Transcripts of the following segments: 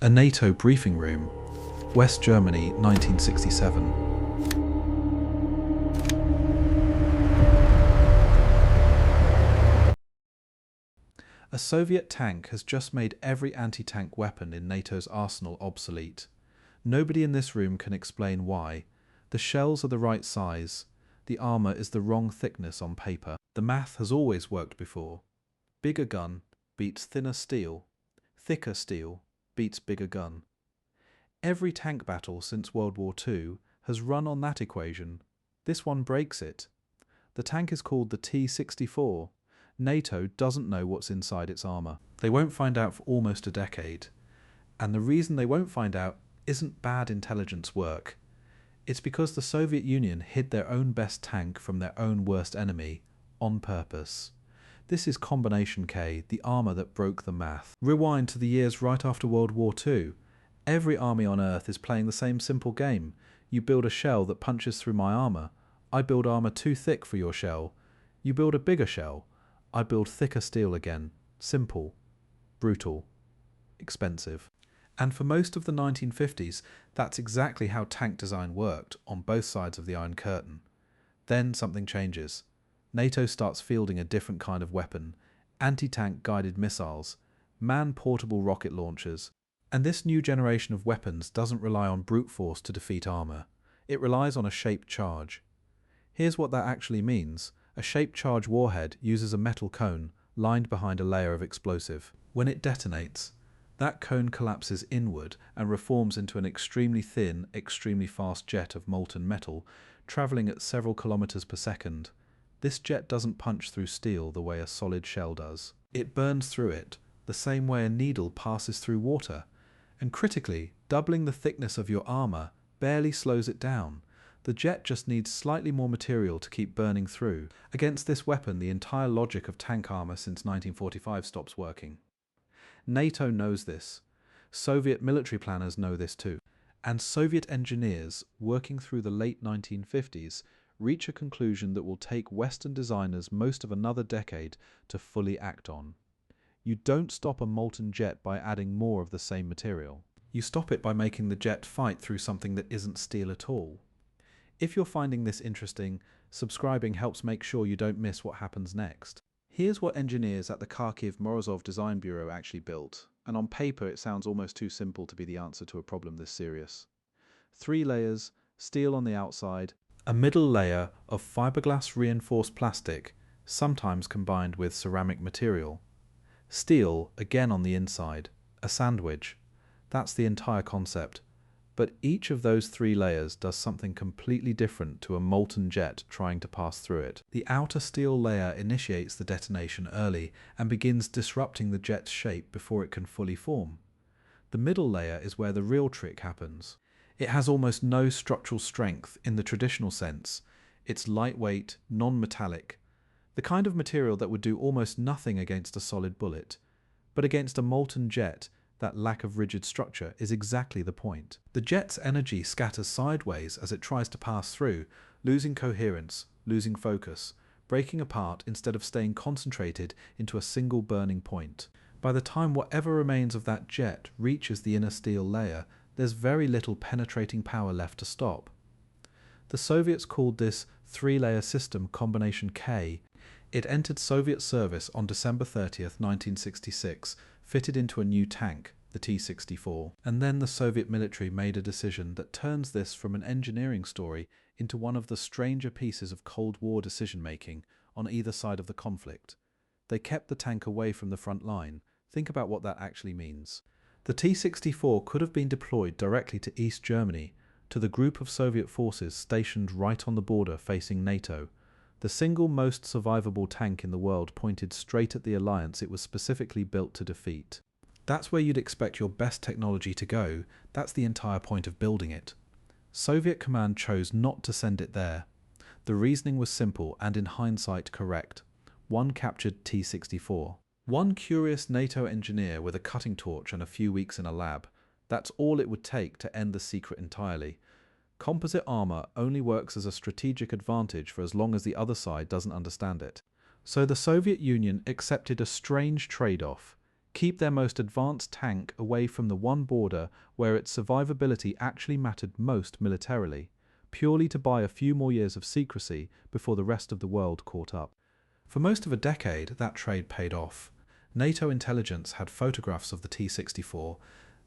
A NATO briefing room, West Germany, 1967. A Soviet tank has just made every anti-tank weapon in NATO's arsenal obsolete. Nobody in this room can explain why. The shells are the right size. The armour is the wrong thickness on paper. The math has always worked before. Bigger gun beats thinner steel. Thicker steel beats bigger gun. Every tank battle since World War II has run on that equation. This one breaks it. The tank is called the T-64. NATO doesn't know what's inside its armour. They won't find out for almost a decade. And the reason they won't find out isn't bad intelligence work. It's because the Soviet Union hid their own best tank from their own worst enemy, on purpose. This is Combination K, the armour that broke the math. Rewind to the years right after World War II. Every army on Earth is playing the same simple game. You build a shell that punches through my armour. I build armour too thick for your shell. You build a bigger shell. I build thicker steel again. Simple. Brutal. Expensive. And for most of the 1950s, that's exactly how tank design worked on both sides of the Iron Curtain. Then something changes. NATO starts fielding a different kind of weapon, anti-tank guided missiles, man-portable rocket launchers, and this new generation of weapons doesn't rely on brute force to defeat armour. It relies on a shaped charge. Here's what that actually means. A shaped charge warhead uses a metal cone lined behind a layer of explosive. When it detonates, that cone collapses inward and reforms into an extremely thin, extremely fast jet of molten metal, travelling at several kilometers per second. This jet doesn't punch through steel the way a solid shell does. It burns through it, the same way a needle passes through water. And critically, doubling the thickness of your armour barely slows it down. The jet just needs slightly more material to keep burning through. Against this weapon, the entire logic of tank armour since 1945 stops working. NATO knows this. Soviet military planners know this too. And Soviet engineers, working through the late 1950s, reach a conclusion that will take Western designers most of another decade to fully act on. You don't stop a molten jet by adding more of the same material. You stop it by making the jet fight through something that isn't steel at all. If you're finding this interesting, subscribing helps make sure you don't miss what happens next. Here's what engineers at the Kharkiv-Morozov Design Bureau actually built, and on paper it sounds almost too simple to be the answer to a problem this serious. 3 layers, steel on the outside, a middle layer of fiberglass reinforced plastic, sometimes combined with ceramic material. Steel again on the inside, a sandwich. That's the entire concept. But each of those 3 layers does something completely different to a molten jet trying to pass through it. The outer steel layer initiates the detonation early and begins disrupting the jet's shape before it can fully form. The middle layer is where the real trick happens. It has almost no structural strength in the traditional sense. It's lightweight, non-metallic, the kind of material that would do almost nothing against a solid bullet. But against a molten jet, that lack of rigid structure is exactly the point. The jet's energy scatters sideways as it tries to pass through, losing coherence, losing focus, breaking apart instead of staying concentrated into a single burning point. By the time whatever remains of that jet reaches the inner steel layer, there's very little penetrating power left to stop. The Soviets called this 3-layer system Combination K. It entered Soviet service on December 30th, 1966, fitted into a new tank, the T-64. And then the Soviet military made a decision that turns this from an engineering story into one of the stranger pieces of Cold War decision-making on either side of the conflict. They kept the tank away from the front line. Think about what that actually means. The T-64 could have been deployed directly to East Germany, to the group of Soviet forces stationed right on the border facing NATO. The single most survivable tank in the world pointed straight at the alliance it was specifically built to defeat. That's where you'd expect your best technology to go. That's the entire point of building it. Soviet command chose not to send it there. The reasoning was simple and in hindsight correct. One captured T-64. One curious NATO engineer with a cutting torch and a few weeks in a lab. That's all it would take to end the secret entirely. Composite armor only works as a strategic advantage for as long as the other side doesn't understand it. So the Soviet Union accepted a strange trade-off. keep their most advanced tank away from the one border where its survivability actually mattered most militarily, purely to buy a few more years of secrecy before the rest of the world caught up. For most of a decade, that trade paid off. NATO intelligence had photographs of the T-64.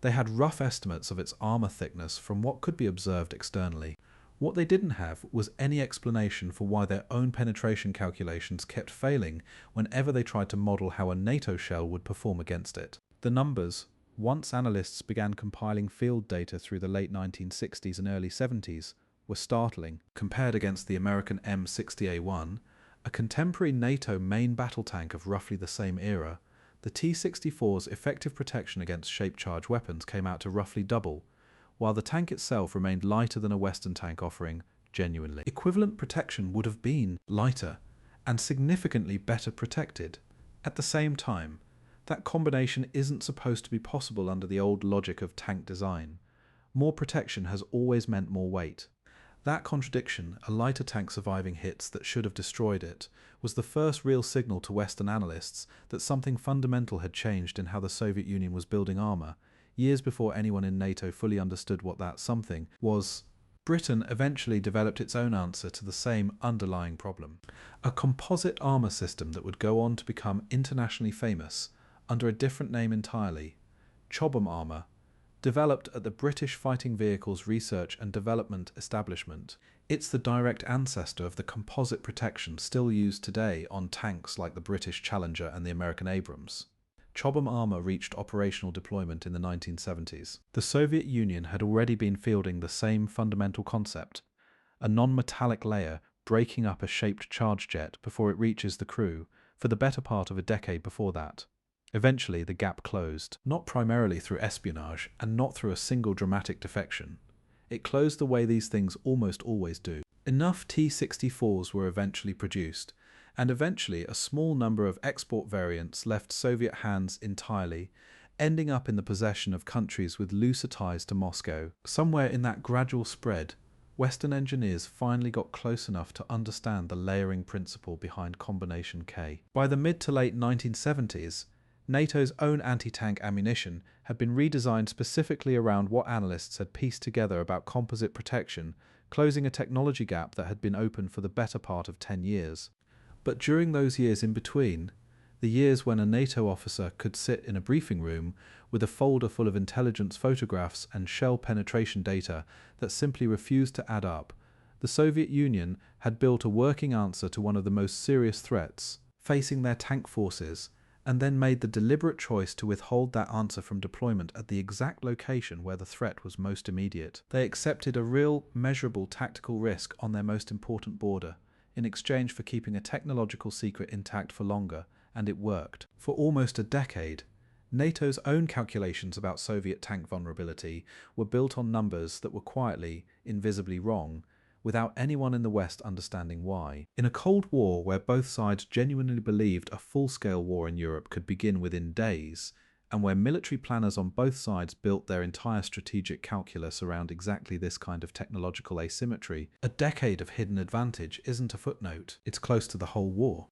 They had rough estimates of its armor thickness from what could be observed externally. What they didn't have was any explanation for why their own penetration calculations kept failing whenever they tried to model how a NATO shell would perform against it. The numbers, once analysts began compiling field data through the late 1960s and early 70s, were startling. Compared against the American M60A1, a contemporary NATO main battle tank of roughly the same era, the T-64's effective protection against shape-charge weapons came out to roughly double, while the tank itself remained lighter than a Western tank offering genuinely. Equivalent protection would have been lighter and significantly better protected. At the same time, that combination isn't supposed to be possible under the old logic of tank design. More protection has always meant more weight. That contradiction, a lighter tank surviving hits that should have destroyed it, was the first real signal to Western analysts that something fundamental had changed in how the Soviet Union was building armor, years before anyone in NATO fully understood what that something was. Britain eventually developed its own answer to the same underlying problem. A composite armor system that would go on to become internationally famous, under a different name entirely, Chobham armor, developed at the British Fighting Vehicles Research and Development Establishment. It's the direct ancestor of the composite protection still used today on tanks like the British Challenger and the American Abrams. Chobham armor reached operational deployment in the 1970s. The Soviet Union had already been fielding the same fundamental concept, a non-metallic layer breaking up a shaped charge jet before it reaches the crew, for the better part of a decade before that. Eventually, the gap closed, not primarily through espionage and not through a single dramatic defection. It closed the way these things almost always do. Enough T-64s were eventually produced, and eventually a small number of export variants left Soviet hands entirely, ending up in the possession of countries with looser ties to Moscow. Somewhere in that gradual spread, Western engineers finally got close enough to understand the layering principle behind Combination K. By the mid to late 1970s, NATO's own anti-tank ammunition had been redesigned specifically around what analysts had pieced together about composite protection, closing a technology gap that had been open for the better part of 10 years. But during those years in between, the years when a NATO officer could sit in a briefing room with a folder full of intelligence photographs and shell penetration data that simply refused to add up, the Soviet Union had built a working answer to one of the most serious threats facing their tank forces, and then made the deliberate choice to withhold that answer from deployment at the exact location where the threat was most immediate. They accepted a real, measurable tactical risk on their most important border, in exchange for keeping a technological secret intact for longer, and it worked. For almost a decade, NATO's own calculations about Soviet tank vulnerability were built on numbers that were quietly, invisibly wrong, without anyone in the West understanding why. In a Cold War where both sides genuinely believed a full-scale war in Europe could begin within days, and where military planners on both sides built their entire strategic calculus around exactly this kind of technological asymmetry, a decade of hidden advantage isn't a footnote, it's close to the whole war.